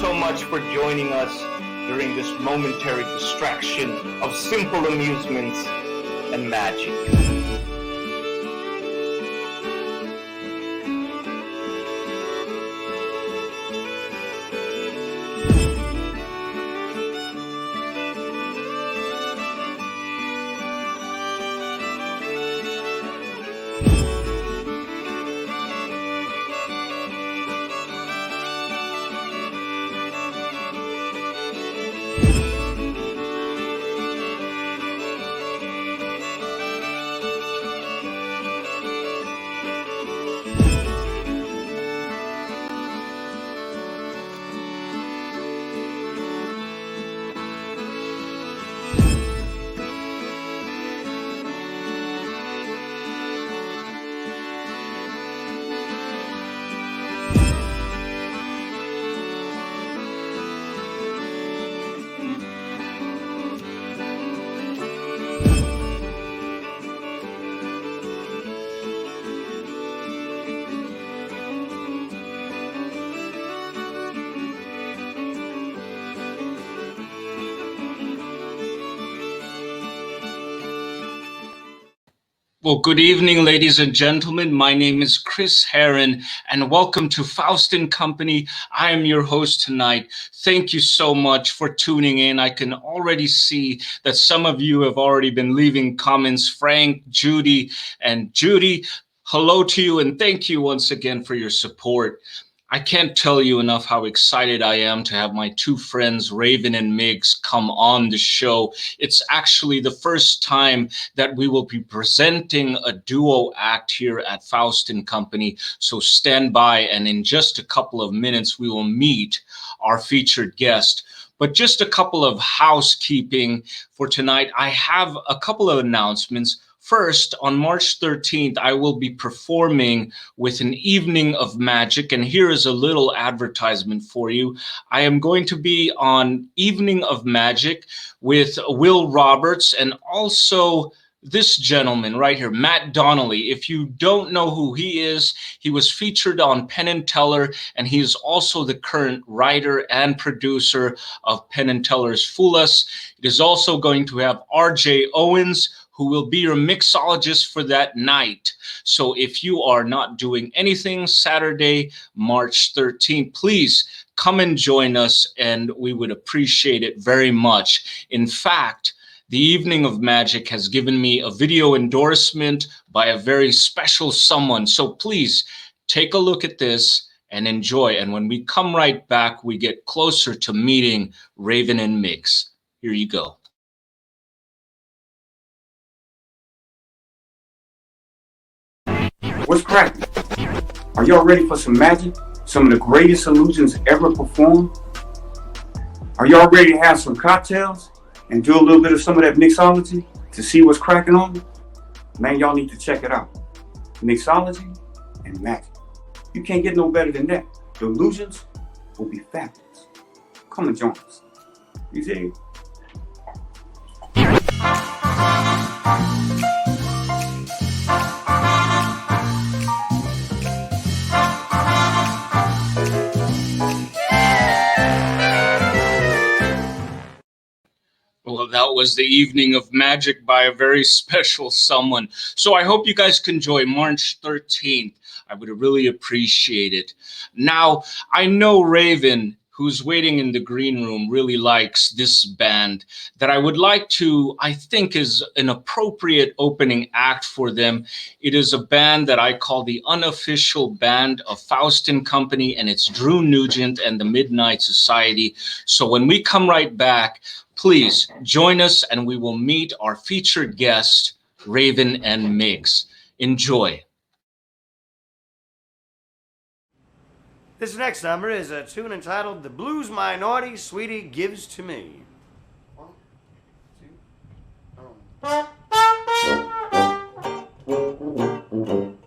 so much for joining us during this momentary distraction of simple amusements and magic. Well, good evening, ladies and gentlemen. My name is Chris Herren, and welcome to Faust & Company. I am your host tonight. Thank you so much for tuning in. I can already see that some of you have already been leaving comments. Frank, Judy, and Judy, hello to you, and thank you once again for your support. I can't tell you enough how excited I am to have my two friends, Raven and Migz, come on the show. It's actually the first time that we will be presenting a duo act here at Faust & Company. So stand by, and in just a couple of minutes, we will meet our featured guest. But just a couple of housekeeping for tonight. I have a couple of announcements. First, on March 13th, I will be performing with an evening of magic, and here is a little advertisement for you. I am going to be on Evening of Magic with Will Roberts and also this gentleman right here, Matt Donnelly. If you don't know who he is, he was featured on Penn and Teller, and he is also the current writer and producer of Penn and Teller's Fool Us. It is also going to have RJ Owens, who will be your mixologist for that night. So if you are not doing anything Saturday, March 13th, please come and join us, and we would appreciate it very much. In fact, the Evening of Magic has given me a video endorsement by a very special someone. So please take a look at this and enjoy. And when we come right back, we get closer to meeting Raven and Migz. Here you go. What's cracking? Are y'all ready for some magic? Some of the greatest illusions ever performed? Are y'all ready to have some cocktails and do a little bit of some of that mixology to see what's cracking on? Man, y'all need to check it out. Mixology and magic. You can't get no better than that. The illusions will be fabulous. Come and join us. You see? Well, that was the Evening of Magic by a very special someone. So I hope you guys can join March 13th. I would really appreciate it. Now, I know Raven, who's waiting in the green room, really likes this band that I would like to, I think, is an appropriate opening act for them. It is a band that I call the unofficial band of Faust & Company, and it's Drew Nugent and the Midnight Society. So when we come right back, please join us, and we will meet our featured guest, Raven and Migz. Enjoy. This next number is a tune entitled The Blues Minority Sweetie Gives to Me. 1, 2, 3.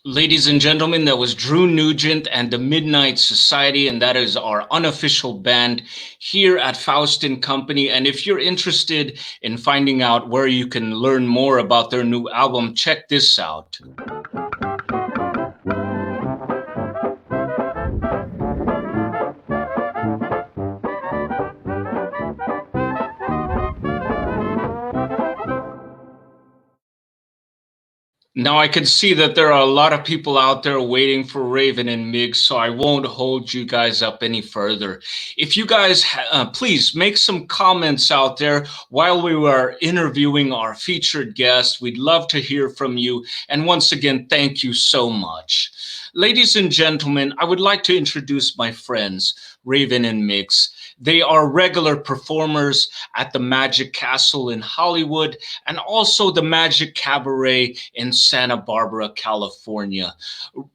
Ladies and gentlemen, that was Drew Nugent and the Midnight Society, and that is our unofficial band here at Faust and Company. And if you're interested in finding out where you can learn more about their new album, check this out. Now, I can see that there are a lot of people out there waiting for Raven and Migz, so I won't hold you guys up any further. If you guys, please make some comments out there while we were interviewing our featured guest. We'd love to hear from you. And once again, thank you so much. Ladies and gentlemen, I would like to introduce my friends, Raven and Migz. They are regular performers at the Magic Castle in Hollywood and also the Magic Cabaret in Santa Barbara, California.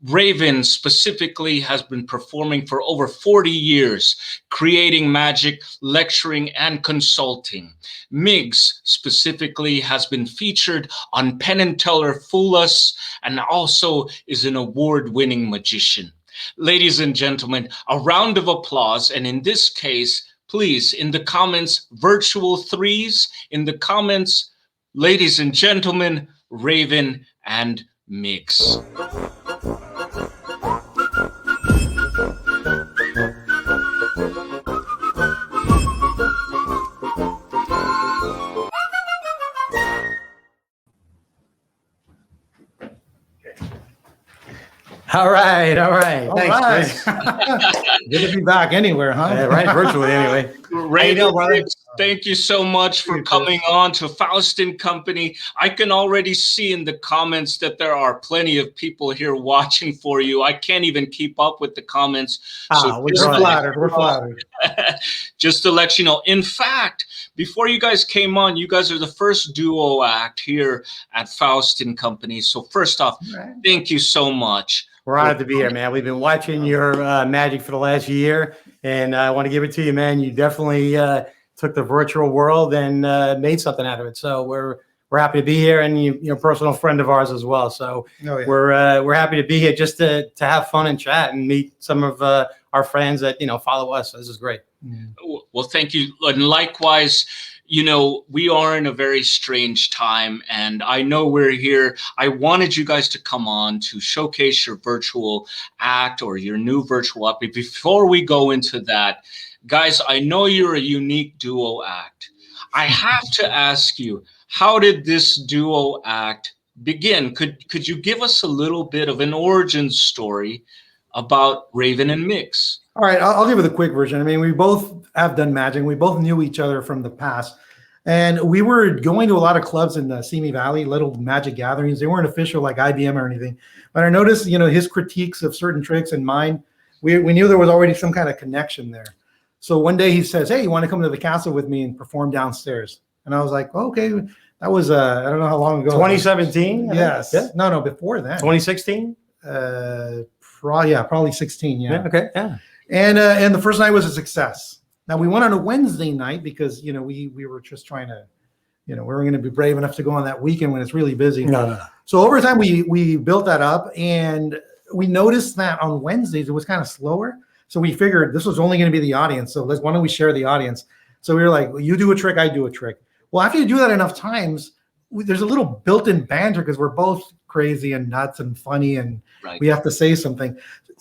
Raven specifically has been performing for over 40 years, creating magic, lecturing, and consulting. Migz specifically has been featured on Penn and Teller Fool Us and also is an award-winning magician. Ladies and gentlemen, a round of applause. And in this case, please, in the comments, virtual threes, in the comments, ladies and gentlemen, Raven and Migz. All right. Thanks, Chris. Good to be back anywhere, huh? Yeah, right, virtually anyway. Raven Migz, thank you so much for coming on to Faust and Company. I can already see in the comments that there are plenty of people here watching for you. I can't even keep up with the comments. So we're flattered. We're flattered. Just to let you know, in fact, before you guys came on, you guys are the first duo act here at Faust and Company. So first off, thank you so much. We're honored to be here, man. We've been watching your magic for the last year, and I want to give it to you, man. You definitely took the virtual world and made something out of it. So we're happy to be here, and you're a personal friend of ours as well. So we're happy to be here just to have fun and chat and meet some of our friends that follow us. So this is great. Well, thank you, and likewise. We are in a very strange time, and I know we're here. I wanted you guys to come on to showcase your virtual act or your new virtual act. But before we go into that, guys, I know you're a unique duo act. I have to ask you, how did this duo act begin? Could you give us a little bit of an origin story about Raven and Migz? All right, I'll give it a quick version. I mean, we both have done magic. We both knew each other from the past. And we were going to a lot of clubs in the Simi Valley, little magic gatherings. They weren't official like IBM or anything. But I noticed, his critiques of certain tricks and mine, we knew there was already some kind of connection there. So one day he says, hey, you want to come to the castle with me and perform downstairs? And I was like, well, okay. That was, I don't know how long ago. 2017? Yes. Yeah. No, before that. 2016? Probably 16, yeah. Okay, yeah. And the first night was a success. Now we went on a Wednesday night because we were just trying to, we were going to be brave enough to go on that weekend when it's really busy. No. So over time we built that up, and we noticed that on Wednesdays it was kind of slower. So we figured this was only going to be the audience. So why don't we share the audience? So we were like, well, you do a trick, I do a trick. Well, after you do that enough times, there's a little built-in banter because we're both crazy and nuts and funny, and we have to say something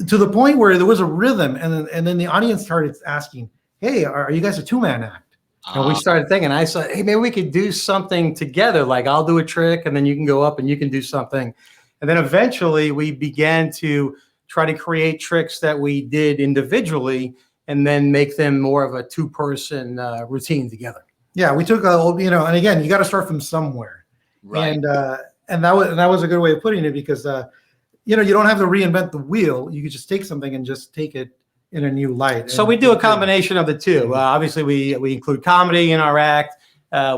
to the point where there was a rhythm, and then the audience started asking, hey, are you guys a two-man act? And we started thinking, I said, hey, maybe we could do something together. Like I'll do a trick and then you can go up and you can do something. And then eventually we began to try to create tricks that we did individually and then make them more of a two-person routine together. Yeah, we took and again, you got to start from somewhere. Right. And that was a good way of putting it because, you don't have to reinvent the wheel. You could just take something and just take it in a new light. So we do a combination of the two. Obviously, we include comedy in our act.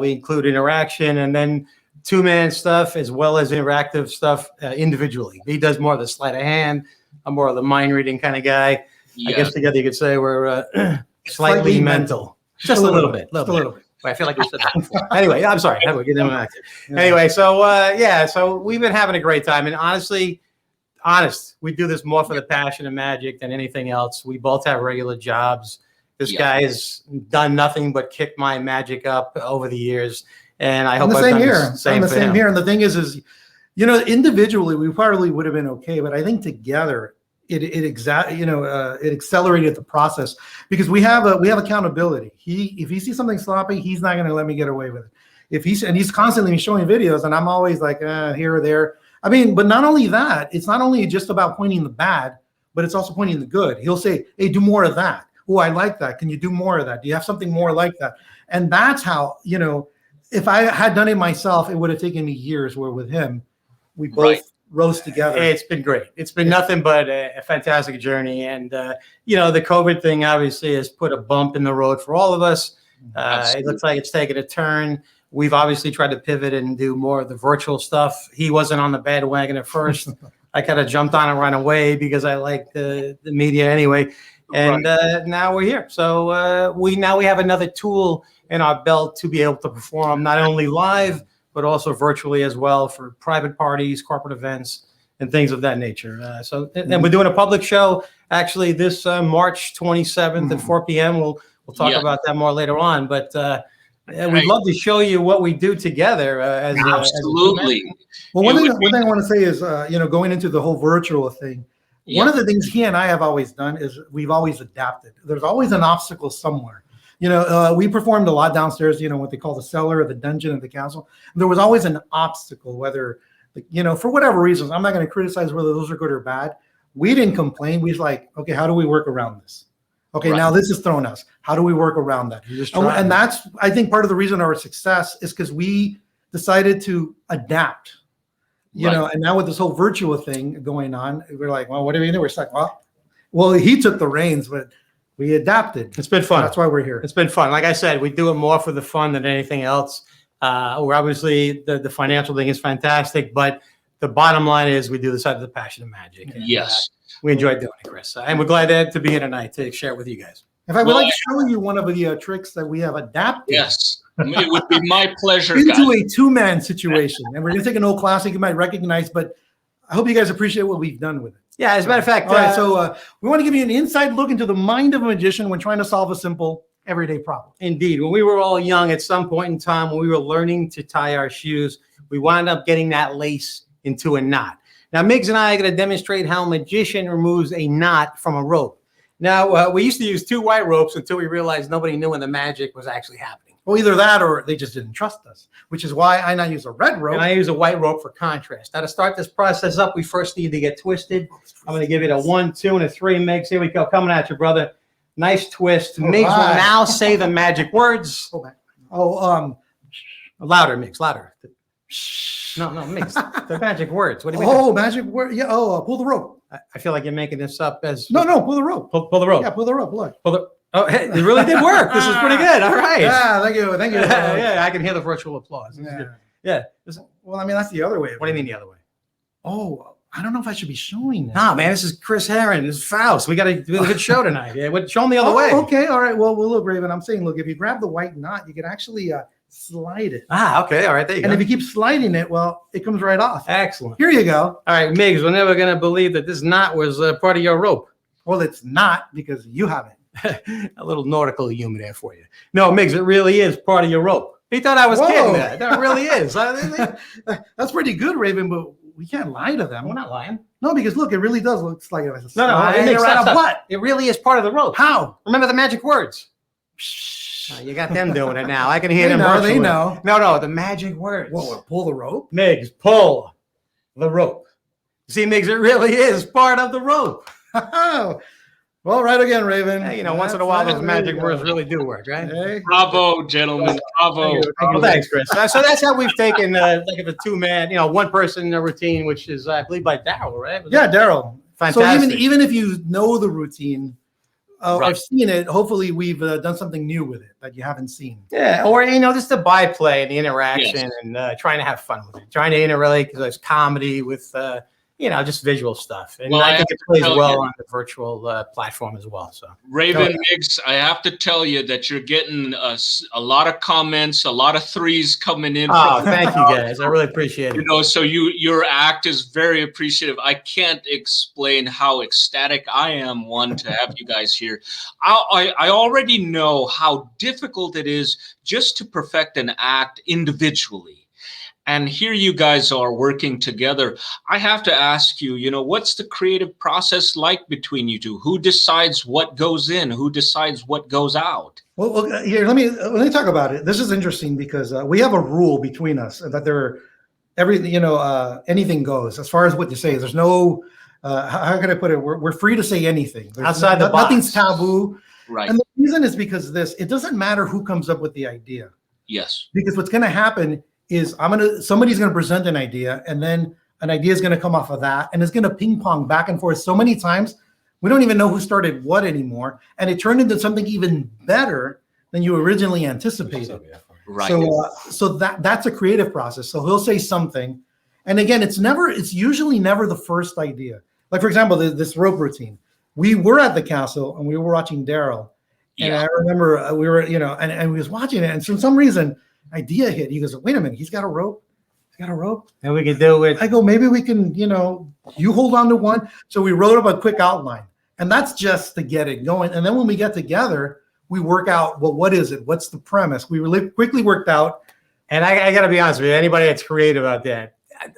We include interaction, and then two-man stuff as well as interactive stuff individually. He does more of the sleight of hand. I'm more of the mind reading kind of guy. Yeah. I guess together you could say we're slightly mental. Just a little bit. Just a little bit. I feel like we said that before. Anyway, I'm sorry. We're getting back. Anyway, so we've been having a great time, and honestly, we do this more for the passion of magic than anything else. We both have regular jobs. This guy has done nothing but kick my magic up over the years, and I hope I'm the same here. And the thing is, individually we probably would have been okay, but I think together it accelerated the process because we have accountability. If he sees something sloppy, he's not going to let me get away with it. He's constantly showing videos, and I'm always like here or there. I mean, but not only that, it's not only just about pointing the bad, but it's also pointing the good. He'll say, hey, do more of that. Oh, I like that. Can you do more of that? Do you have something more like that? And that's how, if I had done it myself, it would have taken me years, where with him, we both rose together. It's been great. It's been nothing but a fantastic journey. And, the COVID thing obviously has put a bump in the road for all of us. It looks like it's taken a turn. We've obviously tried to pivot and do more of the virtual stuff. He wasn't on the bandwagon at first. I kind of jumped on it right away because I like the media anyway. And now we're here. So we have another tool in our belt to be able to perform not only live, but also virtually as well for private parties, corporate events, and things of that nature. And we're doing a public show actually this March 27th at 4 p.m. We'll talk about that more later on. But we'd love to show you what we do together. Absolutely. Well, one thing I want to say is, going into the whole virtual thing, one of the things he and I have always done is we've always adapted. There's always an obstacle somewhere. We performed a lot downstairs, what they call the cellar or the dungeon of the castle. There was always an obstacle, whether, for whatever reasons. I'm not going to criticize whether those are good or bad. We didn't complain. We was like, okay, how do we work around this? Okay, Right. now this has thrown us. How do we work around that? And that's, I think, part of the reason our success is because we decided to adapt. You know, and now with this whole Virtua thing going on, we're like, well, what do we do? We're stuck. Well, he took the reins, but we adapted. It's been fun. That's why we're here. It's been fun. Like I said, we do it more for the fun than anything else. We're obviously the financial thing is fantastic, but the bottom line is we do this out of the passion of magic. And, Yes. we enjoy doing it, Chris. And we're glad to be here tonight to share it with you guys. In fact, we'd like to show you one of the tricks that we have adapted. Yes. It would be my pleasure. Into a two-man situation. And we're going to take an old classic you might recognize, but I hope you guys appreciate what we've done with it. Yeah, as a matter of fact. All right, so we want to give you an inside look into the mind of a magician when trying to solve a simple everyday problem. Indeed. When we were all young, at some point in time, when we were learning to tie our shoes, we wound up getting that lace into a knot. Now, Migz and I are going to demonstrate how a magician removes a knot from a rope. Now, we used to use 2 white ropes until we realized nobody knew when the magic was actually happening. Well, either that or they just didn't trust us, which is why I now use a red rope. And I use a white rope for contrast. Now, to start this process up, we first need to get twisted. I'm going to give it a 1, 2, and a 3, Migz. Here we go. Coming at you, brother. Nice twist. Migz will now say the magic words. Okay. Louder, Migz, louder. No, Migz. The magic words. What do you mean? Oh, magic word. Yeah. Oh, pull the rope. I feel like you're making this up as. No, pull the rope. Pull the rope. Yeah, pull the rope. Look. Pull the. Oh, hey, it really did work. This is pretty good. All right. Yeah, thank you. Yeah, I can hear the virtual applause. Yeah. Well, I mean, that's the other way. What do you mean the other way? Oh, I don't know if I should be showing that. Nah, man, this is Chris Herren. This is Faust. We got to do a good show tonight. Yeah, show them the other way. Okay, all right. Well, look, Raven, I'm saying, look, if you grab the white knot, you can actually slide it. Okay, all right, there you go. And if you keep sliding it, well, it comes right off. Excellent. Here you go. All right, Migz, we're never going to believe that this knot was part of your rope. Well, it's not because you have it. A little nautical humor there for you. No, Migz, it really is part of your rope. He thought I was kidding there. That really is. That's pretty good, Raven, but we can't lie to them. We're not lying. No, because look, it really does look like a No, it makes sense. What? It really is part of the rope. How? Remember the magic words. You got them doing it now. I can hear them. They know. No, the magic words. Whoa, pull the rope? Migz, pull the rope. See, Migz, it really is part of the rope. Well, right again, Raven. Hey, once in a while, those magic words really do work, right? Hey. Bravo, gentlemen. Bravo. Well, thanks, Chris. So that's how we've taken like a 2-man, one person routine, which is, I believe, by Daryl, right? Yeah, Daryl. Fantastic. So even if you know the routine or Right. seen it, hopefully we've done something new with it that you haven't seen. Yeah, or just the byplay and the interaction and trying to have fun with it, trying to interrelate because there's comedy with just visual stuff, and I think it plays well on the virtual platform as well. So, Raven Migz, I have to tell you that you're getting a lot of comments, a lot of threes coming in. Oh, thank you guys. I really appreciate it. So your act is very appreciative. I can't explain how ecstatic I am, to have you guys here. I already know how difficult it is just to perfect an act individually. And here you guys are working together. I have to ask you, what's the creative process like between you two? Who decides what goes in? Who decides what goes out? Well, here, let me talk about it. This is interesting because we have a rule between us that anything goes as far as what you say. There's no, how can I put it? We're free to say anything. Outside the box. Nothing's taboo. Right. And the reason is because it doesn't matter who comes up with the idea. Yes. Because what's going to happen is somebody's going to present an idea, and then an idea is going to come off of that, and it's going to ping pong back and forth so many times we don't even know who started what anymore, and it turned into something even better than you originally anticipated. Right. So that's a creative process. So he'll say something, and again, it's usually never the first idea. Like, for example, this rope routine. We were at the castle and we were watching Daryl, and I remember we were and we was watching it, and for some reason idea hit. He goes, wait a minute, he's got a rope. And we can do it. I go, maybe we can, you hold on to one. So we wrote up a quick outline, and that's just to get it going. And then when we get together, we work out, well, what is it? What's the premise? We really quickly worked out. And I got to be honest with you, anybody that's creative out there,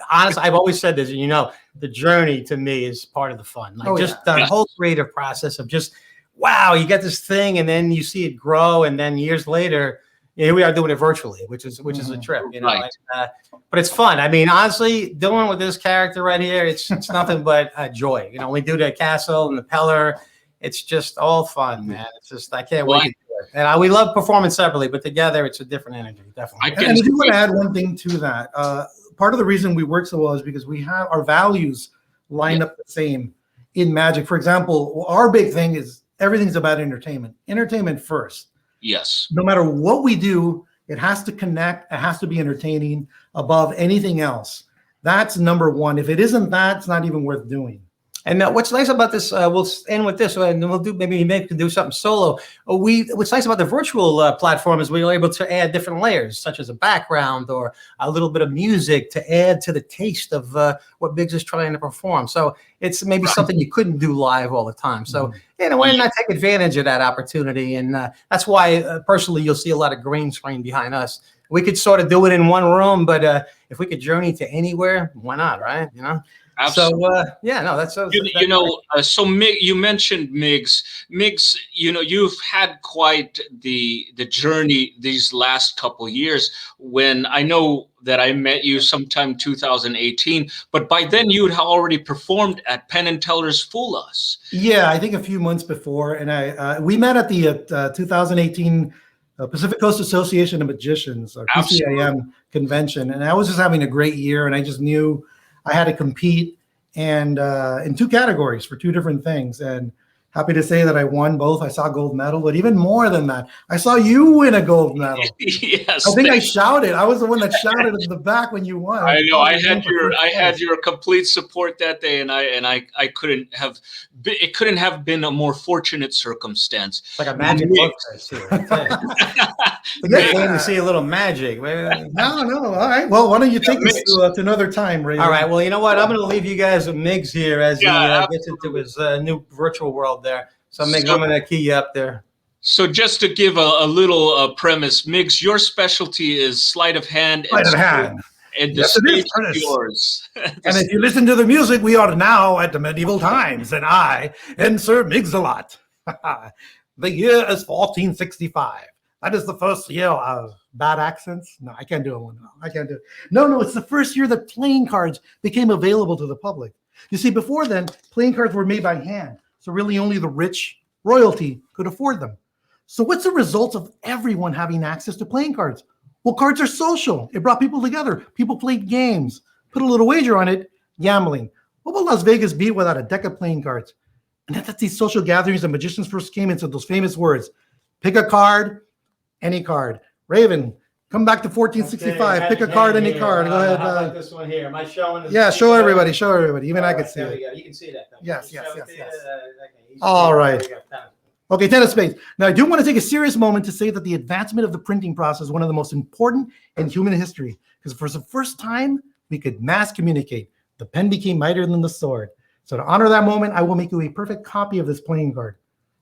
honestly, I've always said this, the journey to me is part of the fun. The whole creative process of just, wow, you get this thing and then you see it grow. And then years later, here we are doing it virtually, which is a trip, Right. But it's fun. I mean, honestly, doing with this character right here, it's nothing but joy. We do the castle and the Peller, it's just all fun, man. It's just, I can't wait to do it. And we love performing separately, but together it's a different energy, definitely. And I do want to add one thing to that. Part of the reason we work so well is because we have our values line up the same in magic. For example, our big thing is everything's about entertainment. Entertainment first. Yes. No matter what we do, it has to connect. It has to be entertaining above anything else. That's number one. If it isn't that, it's not even worth doing. And what's nice about this, we'll end with this, and we'll do maybe do something solo. What's nice about the virtual platform is we are able to add different layers, such as a background or a little bit of music to add to the taste of what Migz is trying to perform. So it's maybe something you couldn't do live all the time. So why not take advantage of that opportunity? And that's why personally you'll see a lot of green screen behind us. We could sort of do it in one room, but if we could journey to anywhere, why not, right? You know. Absolutely. So that's so you mentioned Migz. Migz, you've had quite the journey these last couple of years. When I know that I met you sometime 2018, but by then you had already performed at Penn and Teller's Fool Us. Yeah, I think a few months before, and we met at the 2018 Pacific Coast Association of Magicians, or PCIM convention, and I was just having a great year, and I just knew I had to compete and in two categories for two different things. And happy to say that I won both. I saw gold medal, but even more than that, I saw you win a gold medal. Yes. I think I shouted. I was the one that shouted in the back when you won. I know. I had your complete support that day, and I couldn't have. It couldn't have been a more fortunate circumstance. It's like a magic book. It's good to see a little magic. No. All right. Well, why don't you take this to another time, Raven? All right. Well, you know what? I'm going to leave you guys with Migz here as he gets into his new virtual world there. So, Migz, I'm going to key you up there. So just to give a little premise, Migz, your specialty is sleight of hand. Sleight of hand. And the stage is yours. And if you listen to the music, we are now at the medieval times, and I am Sir Migz-a-Lot. The year is 1465. That is the first year of bad accents. No, I can't do it. I can't do it. No, it's the first year that playing cards became available to the public. You see, before then, playing cards were made by hand. So really only the rich royalty could afford them. So what's the result of everyone having access to playing cards? Well, cards are social. It brought people together. People played games. Put a little wager on it, gambling. What will Las Vegas be without a deck of playing cards? And that's at these social gatherings that magicians first came into those famous words. Pick a card, any card. Raven, come back to 1465. Pick a card, any card. Go ahead. How about this one here? Am I showing this? Yeah, show everybody. Show everybody. Even I can see it. it. You can see that. Yes. All right. Okay, 10 of spades. Now, I do want to take a serious moment to say that the advancement of the printing process is one of the most important in human history, because for the first time, we could mass communicate. The pen became mightier than the sword. So to honor that moment, I will make you a perfect copy of this playing card.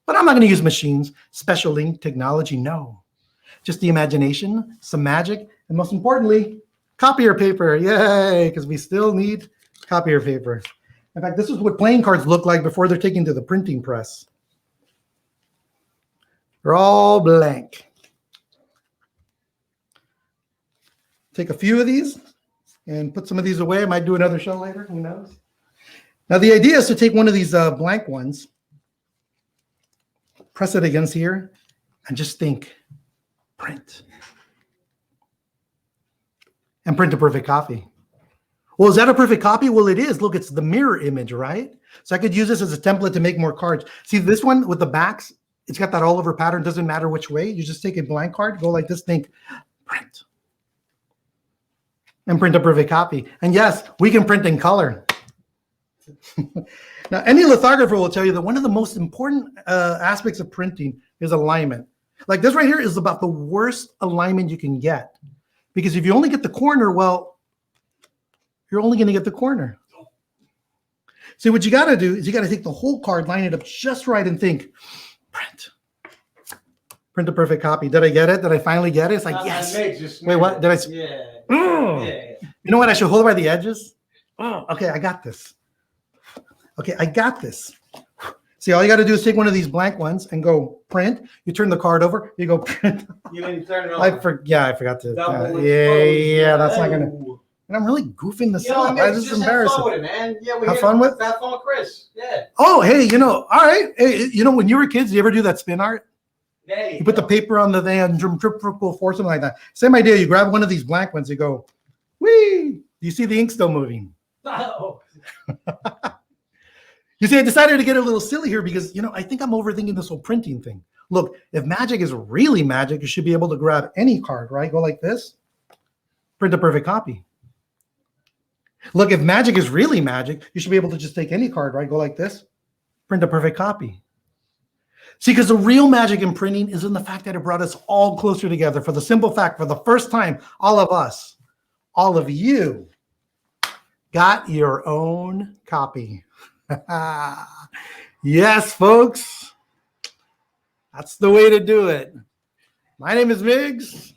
But I'm not going to use machines, special ink, technology, no. Just the imagination, some magic, and most importantly, copier paper. Yay, because we still need copier paper. In fact, this is what playing cards look like before they're taken to the printing press. They're all blank. Take a few of these and put some of these away. I might do another show later, who knows? Now, the idea is to take one of these blank ones, press it against here, and just think, print. And print a perfect copy. Well, is that a perfect copy? Well, it is. Look, it's the mirror image, right? So I could use this as a template to make more cards. See this one with the backs? It's got that all over pattern. Doesn't matter which way. You just take a blank card, go like this, think, print. And print a perfect copy. And yes, we can print in color. Now, any lithographer will tell you that one of the most important aspects of printing is alignment. Like this right here is about the worst alignment you can get. Because if you only get the corner, well, you're only going to get the corner. See, what you got to do is you got to take the whole card, line it up just right, and think, print. Print a perfect copy. Did I get it? Did I finally get it? It's like, yes. Wait, what? Did I? Yeah. Oh. Yeah. You know what? I should hold it by the edges. Oh, okay. I got this. Okay, I got this. See, all you got to do is take one of these blank ones and go print. You turn the card over. You go print. You didn't turn it over. I forgot to. Yeah, that's not gonna. And I'm really goofing this You know, up. This is embarrassing. Have fun with it, man. Yeah, Have fun with? Have fun with Chris. Yeah. Oh, hey, all right. Hey, when you were kids, you ever do that spin art? You put the paper on the thing and triple force, something like that. Same idea. You grab one of these blank ones, you go, whee! You see the ink still moving. Oh. You see, I decided to get a little silly here because, I think I'm overthinking this whole printing thing. Look, if magic is really magic, you should be able to grab any card, right? Go like this, print a perfect copy. Look, if magic is really magic, you should be able to just take any card, right? Go like this, print a perfect copy. See, because the real magic in printing is in the fact that it brought us all closer together for the simple fact, for the first time, all of us, all of you, got your own copy. Yes, folks. That's the way to do it. My name is Migz.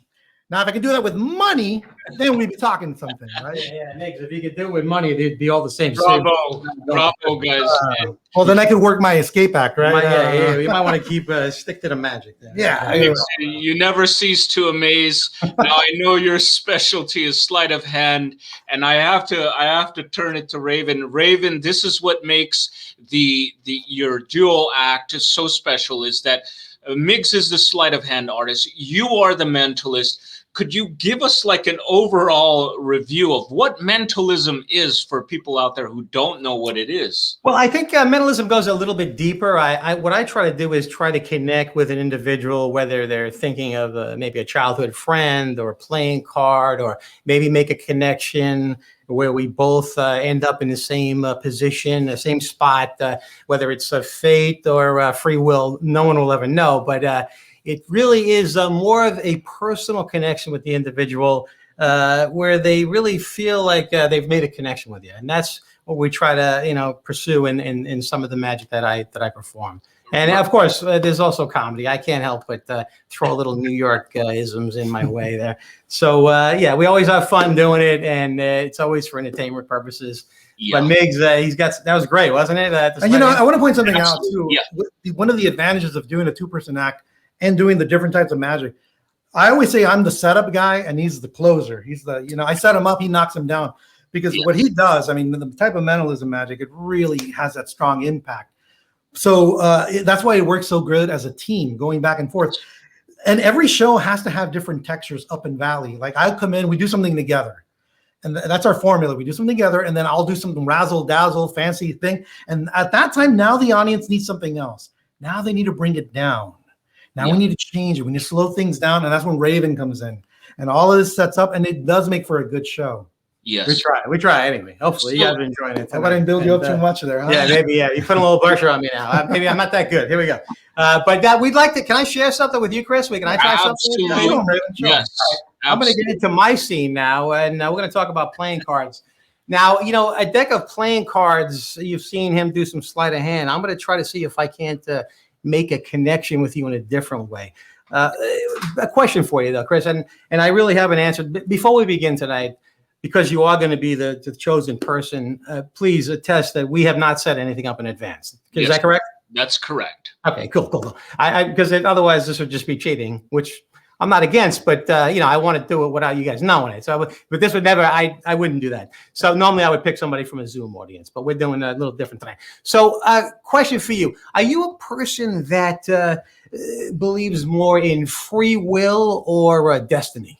Now, if I can do that with money, then we'd be talking something, right? Yeah, Migz, if you could do it with money, they'd be all the same. Bravo, guys. Well, then I could work my escape act, right? Yeah, you might want to keep stick to the magic there. Yeah. You never cease to amaze. Now I know your specialty is sleight of hand, and I have to turn it to Raven. Raven, this is what makes your dual act is so special, is that Migz is the sleight of hand artist. You are the mentalist. Could you give us like an overall review of what mentalism is for people out there who don't know what it is? Well, I think mentalism goes a little bit deeper. What I try to do is try to connect with an individual, whether they're thinking of maybe a childhood friend or a playing card, or maybe make a connection where we both end up in the same position, the same spot, whether it's fate or free will, no one will ever know. But it really is more of a personal connection with the individual, where they really feel like they've made a connection with you. And that's what we try to, pursue in some of the magic that I perform. And of course, there's also comedy. I can't help but throw a little New York isms in my way there. So yeah, we always have fun doing it, and it's always for entertainment purposes. Yeah. But Migz, that was great, wasn't it? And I want to point something out too. Yeah. One of the advantages of doing a two-person act and doing the different types of magic, I always say I'm the setup guy and he's the closer. He's the, I set him up, he knocks him down. Because what he does, the type of mentalism magic, it really has that strong impact. So that's why it works so good as a team, going back and forth. And every show has to have different textures, up and valley. Like I'll come in, we do something together. And that's our formula. We do something together, and then I'll do something razzle dazzle, fancy thing. And at that time, now the audience needs something else. Now they need to bring it down. Now we need to change it. We need to slow things down. And that's when Raven comes in. And all of this sets up, and it does make for a good show. Yes. We try anyway. Hopefully you guys are enjoying it. I didn't build you up too much there, huh? Yeah, maybe, yeah. You put a little pressure on me now. Maybe I'm not that good. Here we go. But we'd like to, can I share something with you, Chris? Can I try something? Absolutely. Yes. I'm going to get into my scene now, and we're going to talk about playing cards. Now, a deck of playing cards, you've seen him do some sleight of hand. I'm going to try to see if I can't make a connection with you in a different way. A question for you, though, Chris, and I really haven't answered. Before we begin tonight, because you are going to be the chosen person, please attest that we have not set anything up in advance. Is that correct? That's correct. Okay, cool. Because otherwise this would just be cheating, which I'm not against, but I want to do it without you guys knowing it. So, but this would never. I wouldn't do that. So normally I would pick somebody from a Zoom audience, but we're doing a little different tonight. So, question for you: are you a person that believes more in free will or destiny?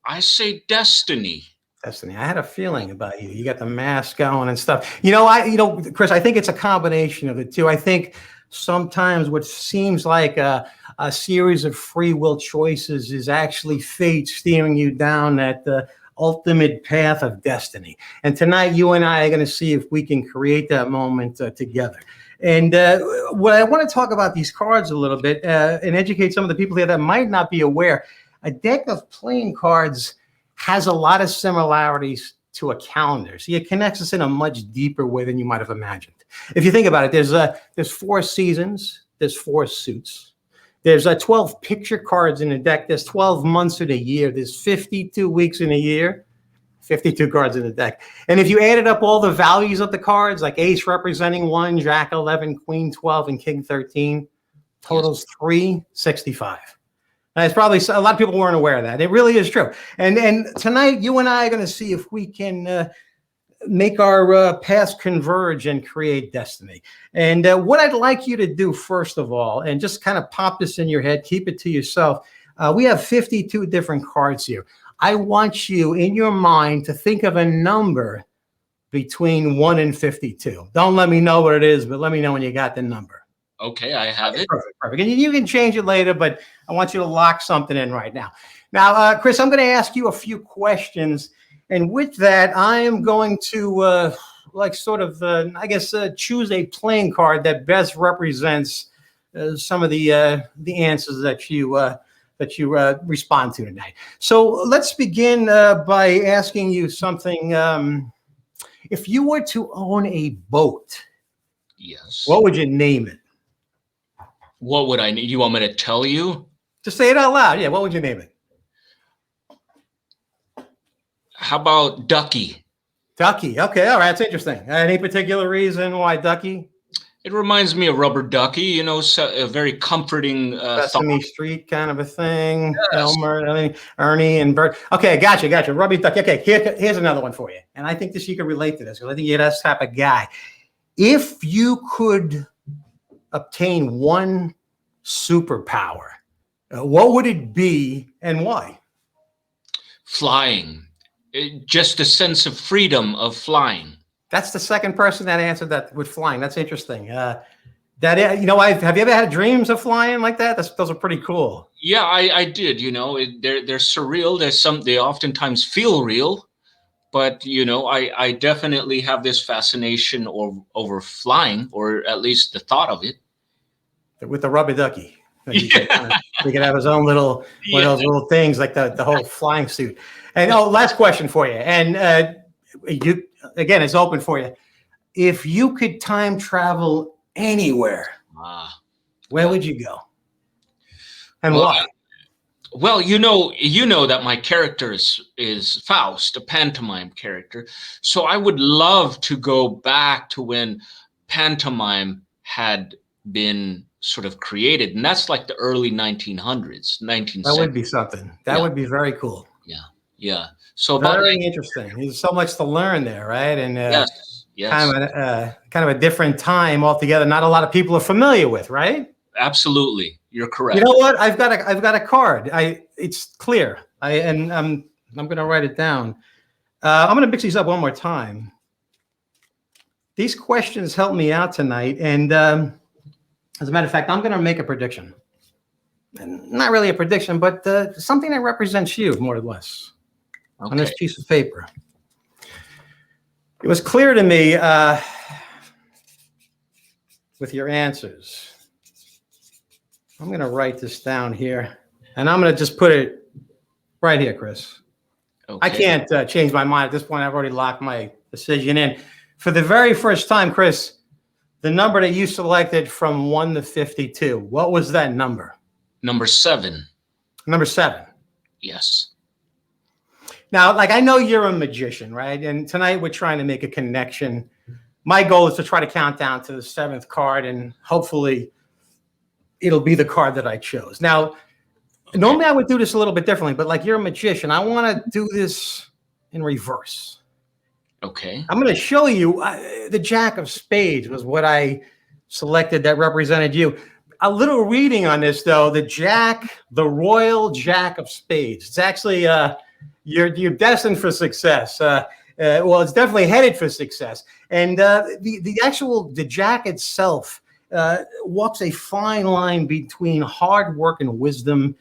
I say destiny. Destiny. I had a feeling about you. You got the mask going and stuff. Chris, I think it's a combination of the two. I think sometimes what seems like a series of free will choices is actually fate steering you down that ultimate path of destiny. And tonight, you and I are going to see if we can create that moment together. And what I want to talk about these cards a little bit and educate some of the people here that might not be aware. A deck of playing cards has a lot of similarities to a calendar. See, it connects us in a much deeper way than you might have imagined. If you think about it, there's 4 seasons, there's 4 suits. There's 12 picture cards in a deck. There's 12 months in a year. There's 52 weeks in a year, 52 cards in the deck. And if you added up all the values of the cards, like ace representing 1, jack 11, queen 12, and king 13, totals 365. And it's probably a lot of people weren't aware of that. It really is true. And tonight, you and I are going to see if we can make our paths converge and create destiny. And what I'd like you to do, first of all, and just kind of pop this in your head, keep it to yourself. We have 52 different cards here. I want you in your mind to think of a number between 1 and 52. Don't let me know what it is, but let me know when you got the number. Okay, I have it. Perfect, perfect. And you can change it later, but I want you to lock something in right now. Now, Chris, I'm going to ask you a few questions. And with that, I am going to, choose a playing card that best represents some of the answers that you respond to tonight. So let's begin by asking you something. If you were to own a boat, yes, what would you name it? What would I need? You want me to tell you? Just say it out loud. Yeah, what would you name it? How about Ducky? Ducky. Okay, all right, that's interesting. Any particular reason why Ducky? It reminds me of Rubber Ducky, you know, so a very comforting Sesame Street kind of a thing. Yes. Elmer, Ernie, and Bert. Okay, gotcha. Rubber Ducky. Okay, here's another one for you. And I think you can relate to this because I think you're that type of guy. If you could obtain one superpower, what would it be and why? Flying. Just a sense of freedom of flying. That's the second person that answered that with flying. That's interesting. Have you ever had dreams of flying like that? Those are pretty cool. Yeah, I did. You know, they're surreal. They oftentimes feel real, but you know, I definitely have this fascination over flying, or at least the thought of it. With the Rubber Ducky, he could have his own little one of those little things like the whole flying suit. And last question for you, and you again, it's open for you. If you could time travel anywhere, where would you go, and why? Well, you know that my character is Faust, a pantomime character. So I would love to go back to when pantomime had been sort of created, and that's like the early 1900s, 1970s. That would be something. That would be very cool. Yeah. So very interesting. There's so much to learn there, right? And yes. Kind of a different time altogether. Not a lot of people are familiar with, right? Absolutely, you're correct. You know what? I've got a card. It's clear. I'm going to write it down. I'm going to mix these up one more time. These questions help me out tonight, and as a matter of fact, I'm going to make a prediction. And not really a prediction, but something that represents you more or less on this piece of paper. It was clear to me with your answers. I'm going to write this down here, and I'm going to just put it right here, Chris. Okay. I can't change my mind at this point. I've already locked my decision in. For the very first time, Chris, the number that you selected from 1 to 52, what was that number? Number 7. Number 7. Yes. Now, like, I know you're a magician, right? And tonight we're trying to make a connection. My goal is to try to count down to the 7th card, and hopefully it'll be the card that I chose. Now, normally I would do this a little bit differently, but like, you're a magician, I want to do this in reverse. Okay. I'm going to show you the Jack of Spades was what I selected that represented you. A little reading on this, though. The Royal Jack of Spades. It's actually you're destined for success. Well, it's definitely headed for success. And the Jack itself walks a fine line between hard work and wisdom,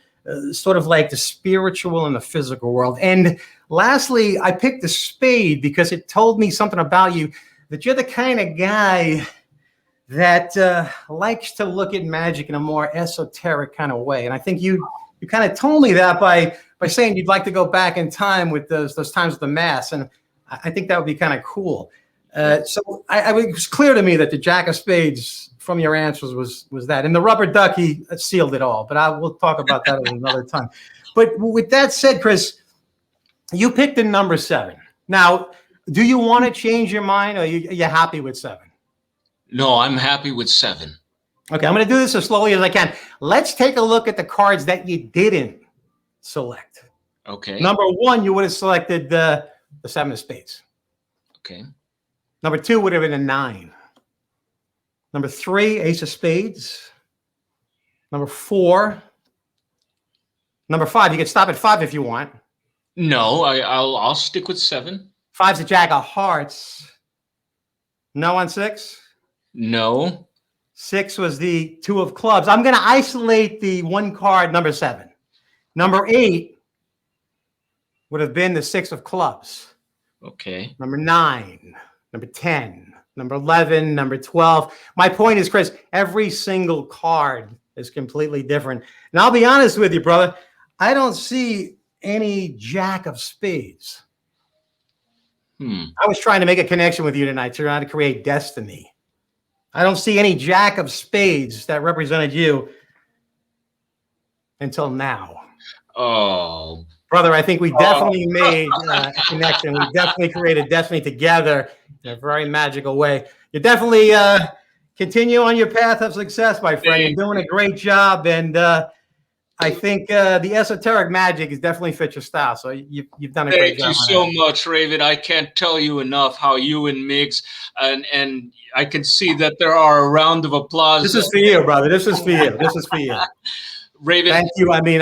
sort of like the spiritual and the physical world. And lastly, I picked the spade because it told me something about you, that you're the kind of guy that likes to look at magic in a more esoteric kind of way. And I think you kind of told me that by saying you'd like to go back in time with those times of the mass. And I think that would be kind of cool. So it was clear to me that the Jack of Spades from your answers was that. And the Rubber Ducky sealed it all. But we'll talk about that at another time. But with that said, Chris, you picked the number 7. Now, do you want to change your mind, or are you happy with 7? No, I'm happy with 7. Okay, I'm going to do this as slowly as I can. Let's take a look at the cards that you didn't select. Okay. Number 1, you would have selected the 7 of spades. Okay. Number 2 would have been a 9. Number 3, ace of spades. Number 4. Number 5, you can stop at 5 if you want. No, I'll stick with 7. 5's a jack of hearts. No on 6? No. 6 was the 2 of clubs. I'm going to isolate the 1 card, number 7. Number 8 would have been the 6 of clubs. Okay. Number 9, number 10, number 11, number 12. My point is, Chris, every single card is completely different. And I'll be honest with you, brother, I don't see any jack of spades. I was trying to make a connection with you tonight, trying to create destiny. I don't see any jack of spades that represented you until now. Oh, brother, I think we definitely made a connection. We definitely created destiny together in a very magical way. You definitely continue on your path of success, my friend. You're doing a great job, and I think the esoteric magic is definitely fit your style. So you've done a great job. Thank you so much, Raven. I can't tell you enough how you and Migz, and I can see that there are a round of applause. This is for you, brother. This is for you. This is for you. Raven, thank you. I mean,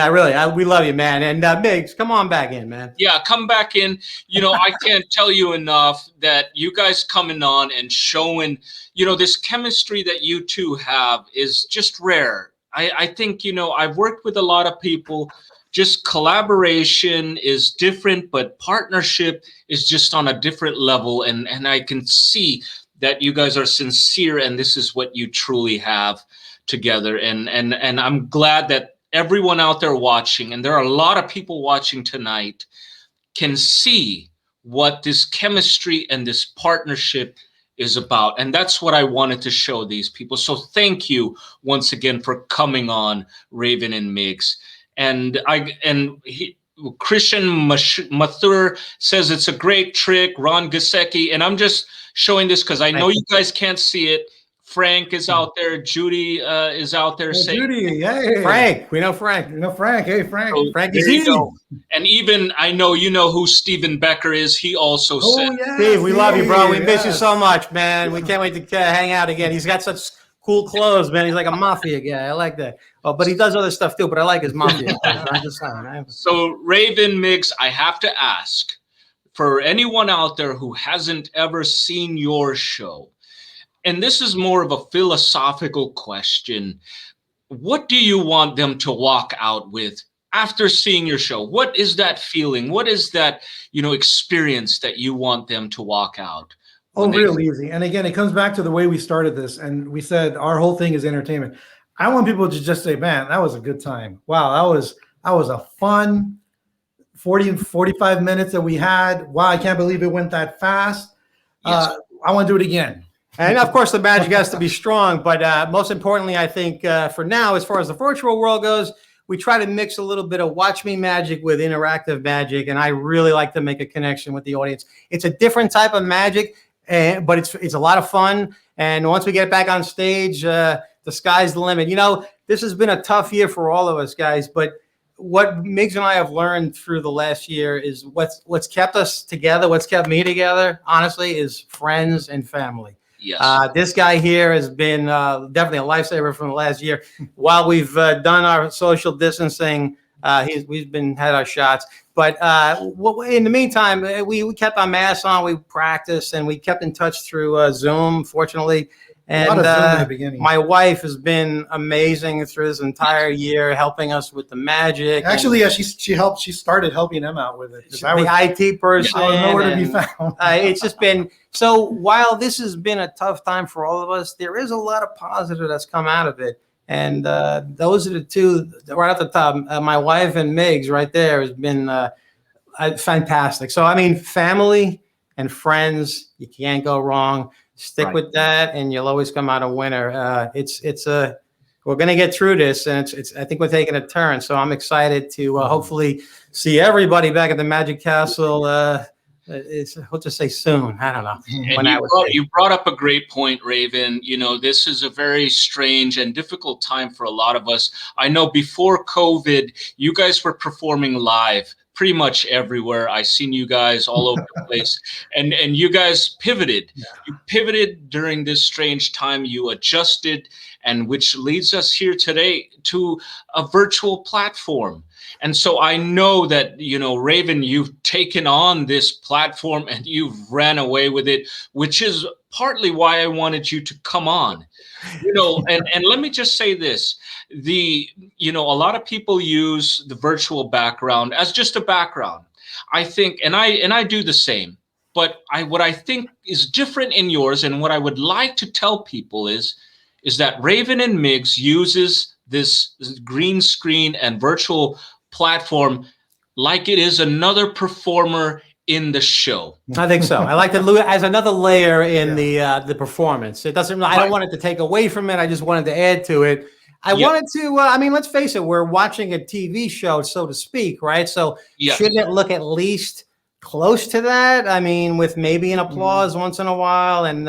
we love you, man. And Migz, come on back in, man. Yeah, come back in. You know, I can't tell you enough that you guys coming on and showing, you know, this chemistry that you two have is just rare. I think, you know, I've worked with a lot of people. Just collaboration is different, but partnership is just on a different level. And I can see that you guys are sincere, and this is what you truly have together. And I'm glad that everyone out there watching, and there are a lot of people watching tonight, can see what this chemistry and this partnership is about. And that's what I wanted to show these people. So thank you once again for coming on, Raven and Migz. And Christian Mathur says it's a great trick, Ron Gasecki. And I'm just showing this because I know you guys can't see it. Frank is out there. Judy is out there. Hey, Judy, hey. Frank, we know Frank. You know Frank. Hey, Frank. So Frank is easy. And even I know you know who Stephen Becker is. He also said, yeah, Steve, we love you, bro. We miss you so much, man. We can't wait to hang out again. He's got such cool clothes, man. He's like a mafia guy. I like that. Oh, but he does other stuff too. But I like his mafia. I'm just saying. So Raven Migz, I have to ask, for anyone out there who hasn't ever seen your show, and this is more of a philosophical question, what do you want them to walk out with after seeing your show? What is that feeling? What is that, you know, experience that you want them to walk out? Oh, real easy. And again, it comes back to the way we started this. And we said our whole thing is entertainment. I want people to just say, man, that was a good time. Wow, that was a fun 45 minutes that we had. Wow, I can't believe it went that fast. Yes. I want to do it again. And of course, the magic has to be strong. But most importantly, I think for now, as far as the virtual world goes, we try to mix a little bit of watch me magic with interactive magic. And I really like to make a connection with the audience. It's a different type of magic, but it's a lot of fun. And once we get back on stage, the sky's the limit. You know, this has been a tough year for all of us, guys. But what Migz and I have learned through the last year is what's kept us together, what's kept me together, honestly, is friends and family. Yes. This guy here has been definitely a lifesaver from the last year. While we've done our social distancing, we've had our shots. But in the meantime, we kept our masks on, we practiced, and we kept in touch through Zoom, fortunately. And my wife has been amazing through this entire year, helping us with the magic. Actually, yeah, she helped. She started helping them out with it. She's the IT person. I was nowhere to be found. It's just been so. While this has been a tough time for all of us, there is a lot of positive that's come out of it. And those are the two right at the top. My wife and Migz right there has been fantastic. So I mean, family and friends, you can't go wrong. Stick with that, and you'll always come out a winner. We're going to get through this, and I think we're taking a turn. So I'm excited to hopefully see everybody back at the Magic Castle we'll just say soon. I don't know. And you brought up a great point, Raven. You know, this is a very strange and difficult time for a lot of us. I know before COVID, you guys were performing live pretty much everywhere. I seen you guys all over the place, and you guys pivoted. Yeah. You pivoted during this strange time. You adjusted, and which leads us here today to a virtual platform. And so I know that, you know, Raven, you've taken on this platform and you've ran away with it, which is partly why I wanted you to come on. You know, and let me just say this. You know, a lot of people use the virtual background as just a background. I think, and I do the same. But what I think is different in yours, and what I would like to tell people is that Raven and Migz uses this green screen and virtual platform like it is another performer in the show. I think so. I like to as another layer in the performance. It doesn't. I don't want it to take away from it. I just wanted to add to it. I wanted to. I mean, let's face it. We're watching a TV show, so to speak, right? So shouldn't it look at least close to that? I mean, with maybe an applause once in a while and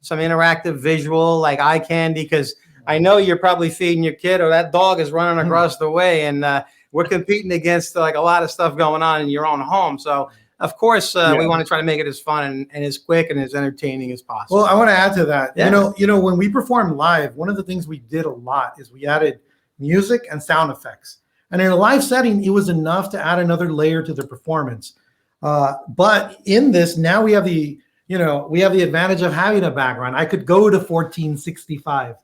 some interactive visual like eye candy, because I know you're probably feeding your kid or that dog is running across the way, and we're competing against like a lot of stuff going on in your own home. So of course we want to try to make it as fun and as quick and as entertaining as possible. Well, I want to add to that. You know, when we performed live, one of the things we did a lot is we added music and sound effects. And in a live setting, it was enough to add another layer to the performance. But in this, now we have the advantage of having a background. I could go to 1465.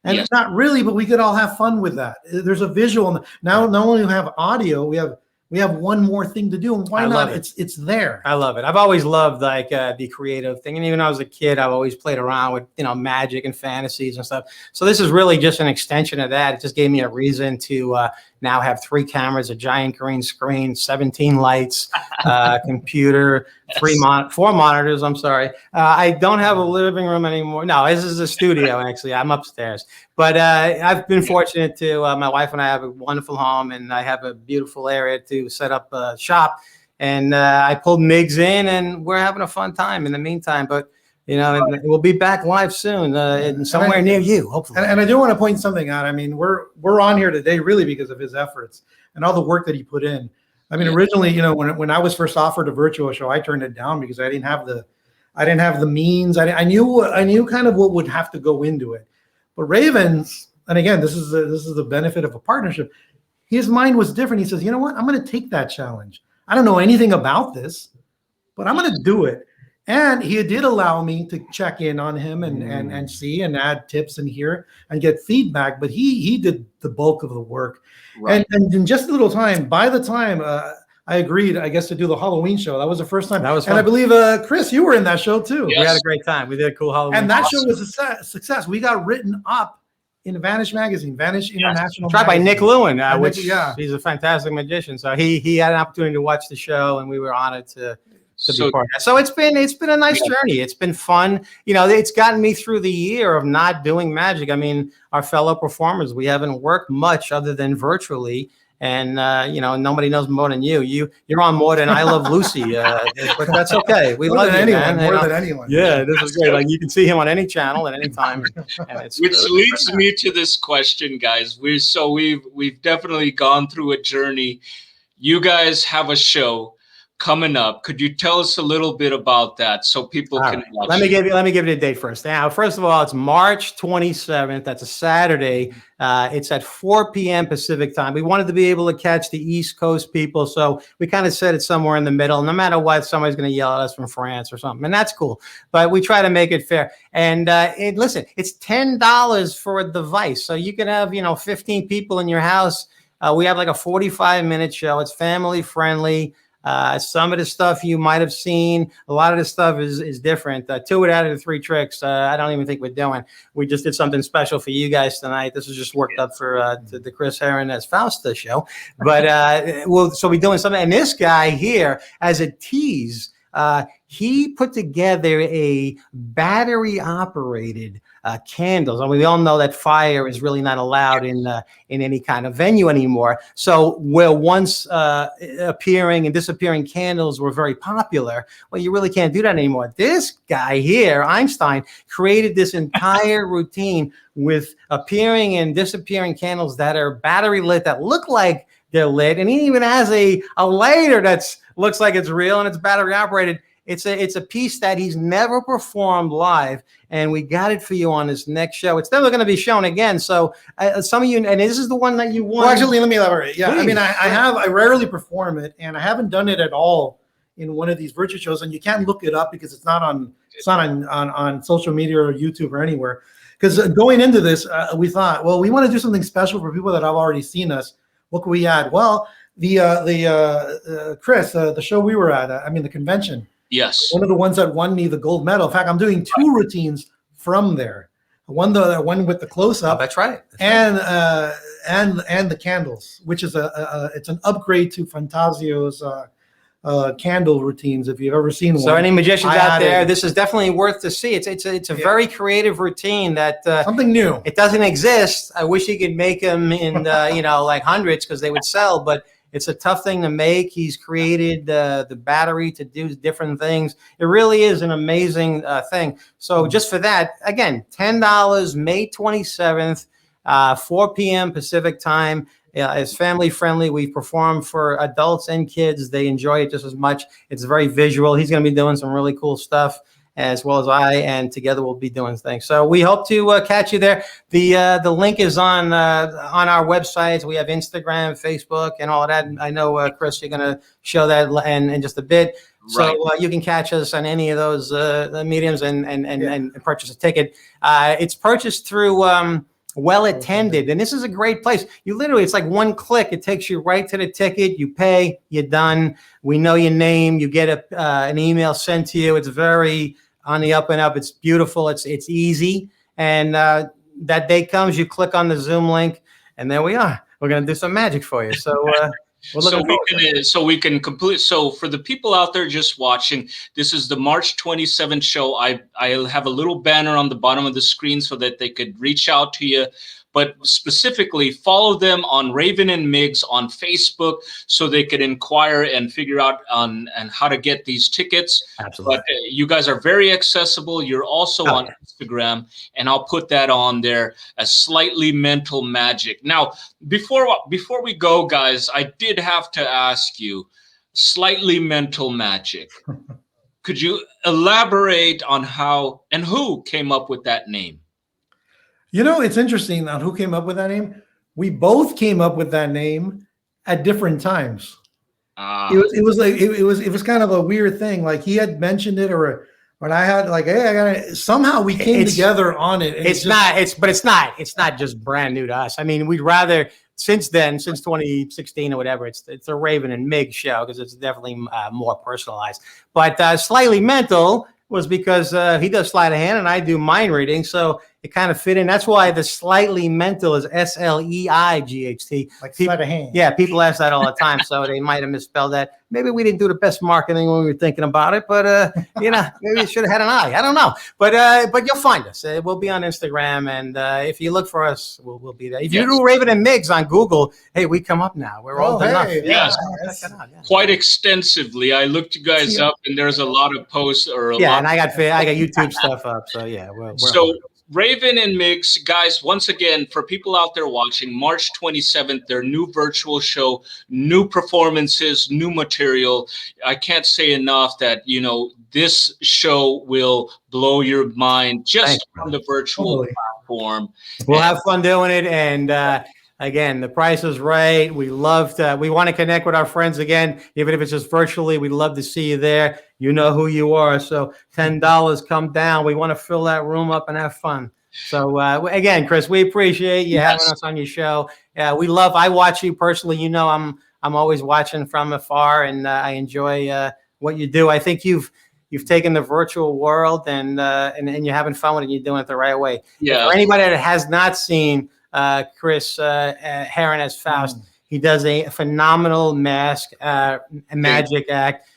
And it's not really, but we could all have fun with that. There's a visual. Now, not only do we have audio, we have one more thing to do. And why not? It's there. I love it. I've always loved like the creative thing. And even when I was a kid, I've always played around with, you know, magic and fantasies and stuff. So this is really just an extension of that. It just gave me a reason to now have 3 cameras, a giant green screen, 17 lights, computer, 4 monitors. I'm sorry. I don't have a living room anymore. No, this is a studio, actually. I'm upstairs. But I've been fortunate to, my wife and I have a wonderful home, and I have a beautiful area to set up a shop. And I pulled Migz in, and we're having a fun time in the meantime. But, you know, we'll be back live soon and somewhere near you, hopefully. And I do want to point something out. I mean, we're on here today really because of his efforts and all the work that he put in. I mean, originally, you know, when I was first offered a virtual show, I turned it down because I didn't have the means. I knew kind of what would have to go into it. But Raven's, and again, this is the benefit of a partnership. His mind was different. He says, you know what? I'm going to take that challenge. I don't know anything about this, but I'm going to do it. And he did allow me to check in on him and see and add tips and hear and get feedback. But he did the bulk of the work. Right. And in just a little time, by the time I agreed, I guess, to do the Halloween show, that was the first time. That was fun. And I believe, Chris, you were in that show too. Yes. We had a great time. We did a cool Halloween. And that show was a success. We got written up in Vanish magazine, Vanish International. Tried by Nick Lewin, which yeah, he's a fantastic magician. So he had an opportunity to watch the show, and we were honored to be part of that. So it's been a nice journey. It's been fun. You know, it's gotten me through the year of not doing magic. I mean, our fellow performers, we haven't worked much other than virtually. And, you know, nobody knows more than you. You're on more than I Love Lucy. But that's okay. We love you, man. More than anyone. Yeah, this is great. Like, you can see him on any channel at any time. Which leads me to this question, guys. We've definitely gone through a journey. You guys have a show coming up. Could you tell us a little bit about that so people can watch? Let me give you a date first. Now, first of all, it's March 27th. That's a Saturday. It's at 4 p.m. Pacific time. We wanted to be able to catch the East Coast people, so we kind of set it somewhere in the middle. No matter what, somebody's going to yell at us from France or something, and that's cool. But we try to make it fair. And listen, it's $10 for a device, so you can have 15 people in your house. We have like a 45-minute show. It's family friendly. Some of the stuff you might have seen, a lot of the stuff is different. 2 out of the 3 tricks, I don't even think we're doing. We just did something special for you guys tonight. This was just worked up for the Chris Herren as Faust show. But so we're doing something. And this guy here, as a tease, He put together a battery operated candles. And we all know that fire is really not allowed in any kind of venue anymore. So where once appearing and disappearing candles were very popular, well, you really can't do that anymore. This guy here, Einstein, created this entire routine with appearing and disappearing candles that are battery lit, that look like they're lit. And he even has a lighter that's looks like it's real and it's battery operated. It's a piece that he's never performed live, and we got it for you on this next show. It's never going to be shown again. So some of you, and this is the one that you want. Well, actually, let me elaborate. Yeah, Please. I mean, I rarely perform it, and I haven't done it at all in one of these virtual shows. And you can't look it up because it's not on social media or YouTube or anywhere. Because going into this, we thought, well, we want to do something special for people that have already seen us. What can we add? Well, Chris, the show we were at, the convention. Yes. One of the ones that won me the gold medal. In fact, I'm doing two routines from there. One with the close up. Oh, that's right. And the candles, which is it's an upgrade to Fantasio's candle routines. If you've ever seen one. So any magicians out there, this is definitely worth to see. It's a very creative routine that something new. It doesn't exist. I wish you could make them in like hundreds because they would sell, but it's a tough thing to make. He's created the battery to do different things. It really is an amazing thing. So just for that, again, $10, May 27th, 4 p.m. Pacific time. It's family friendly. We perform for adults and kids. They enjoy it just as much. It's very visual. He's going to be doing some really cool stuff, as well as I, and together we'll be doing things. So we hope to catch you there. The link is on our websites. We have Instagram, Facebook, and all of that. I know, Chris, you're going to show that in just a bit. Right. So you can catch us on any of those mediums and purchase a ticket. It's purchased through Well Attended, and this is a great place. You literally, it's like one click. It takes you right to the ticket. You pay, you're done. We know your name. You get an email sent to you. It's very on the up and up. It's beautiful. It's easy. And that day comes, you click on the Zoom link, and there we are. We're going to do some magic for you. So we can complete. So for the people out there just watching, this is the March 27th show. I'll have a little banner on the bottom of the screen so that they could reach out to you. But specifically, follow them on Raven and Migz on Facebook so they could inquire and figure out on how to get these tickets. Absolutely. But you guys are very accessible. You're also on Instagram, and I'll put that on there as Slightly Mental Magic. Now, before we go, guys, I did have to ask you, Slightly Mental Magic. Could you elaborate on how and who came up with that name? You know, it's interesting on who came up with that name. We both came up with that name at different times. It was kind of a weird thing. Like he had mentioned it, or when I had like, hey, I got it. Somehow we came together on it. It's not just brand new to us. I mean, we'd rather since 2016 or whatever, it's a Raven and Migz show because it's definitely more personalized. But Slightly Mental was because he does sleight of hand and I do mind reading, so it kind of fit in. That's why the Slightly Mental is SLEIGHT. Like sleight of hand. Yeah, people ask that all the time, so they might have misspelled that. Maybe we didn't do the best marketing when we were thinking about it, but maybe it should have had an I. I don't know, but you'll find us. We'll be on Instagram, and if you look for us, we'll be there. If you do Raven and Migz on Google, hey, we come up now. We're old enough. Yes, quite extensively. I looked you guys up, and there's a lot of posts and I got YouTube stuff up. So yeah, we're Raven and Migz, guys, once again, for people out there watching, March 27th, their new virtual show, new performances, new material. I can't say enough that, this show will blow your mind just on the virtual platform. We'll have fun doing it. And again, the price is right. We want to connect with our friends again, even if it's just virtually. We'd love to see you there. You know who you are. So $10, come down. We want to fill that room up and have fun. So again, Chris, we appreciate you having us on your show. I watch you personally. I'm always watching from afar, and I enjoy what you do. I think you've taken the virtual world and you're having fun with it. And you're doing it the right way. Yeah. For anybody that has not seen Chris Herren as Faust, he does a phenomenal magic act.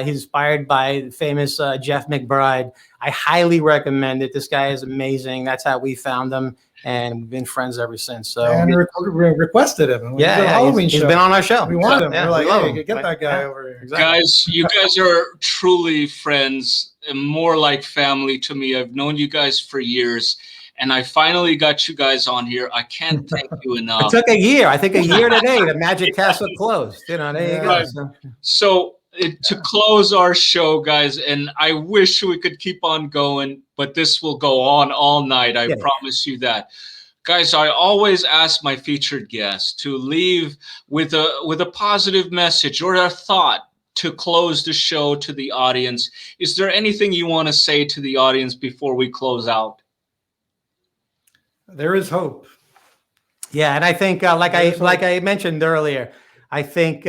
He's inspired by famous Jeff McBride. I highly recommend it. This guy is amazing. That's how we found him, and we've been friends ever since. So and requested him. He's been on our show. We want him. Yeah, We're like, love hey, him. get that guy over here. Exactly. Guys, you guys are truly friends and more like family to me. I've known you guys for years, and I finally got you guys on here. I can't thank you enough. It took a year. I think a year today. The Magic Castle closed. You know, there you go. Right. So to close our show, guys, and I wish we could keep on going, but this will go on all night. I promise you that. Guys, I always ask my featured guests to leave with a positive message or a thought to close the show to the audience. Is there anything you want to say to the audience before we close out? There is hope. Yeah, and I think, like I mentioned earlier, I think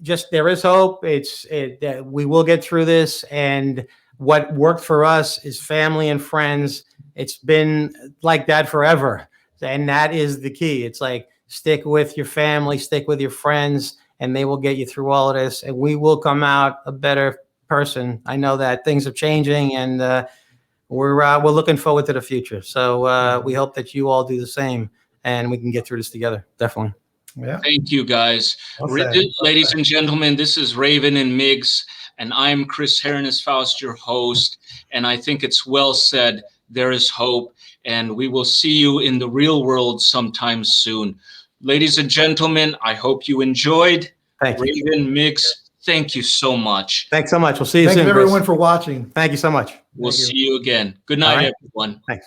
just there is hope. We will get through this, and what worked for us is family and friends. It's been like that forever, and that is the key. It's like stick with your family, stick with your friends, and they will get you through all of this, and we will come out a better person. I know that things are changing, and we're looking forward to the future. So we hope that you all do the same, and we can get through this together. Definitely. Yeah. Thank you, guys. Ladies and gentlemen, this is Raven and Migz, and I'm Chris Herren as Faust, your host. And I think it's well said, there is hope, and we will see you in the real world sometime soon. Ladies and gentlemen, I hope you enjoyed. Thank you. Raven Migz, thank you so much. Thanks so much. We'll see you soon. Thank you, everyone, Chris. for watching. Thank you so much. We'll see you again. Good night, everyone. Thanks.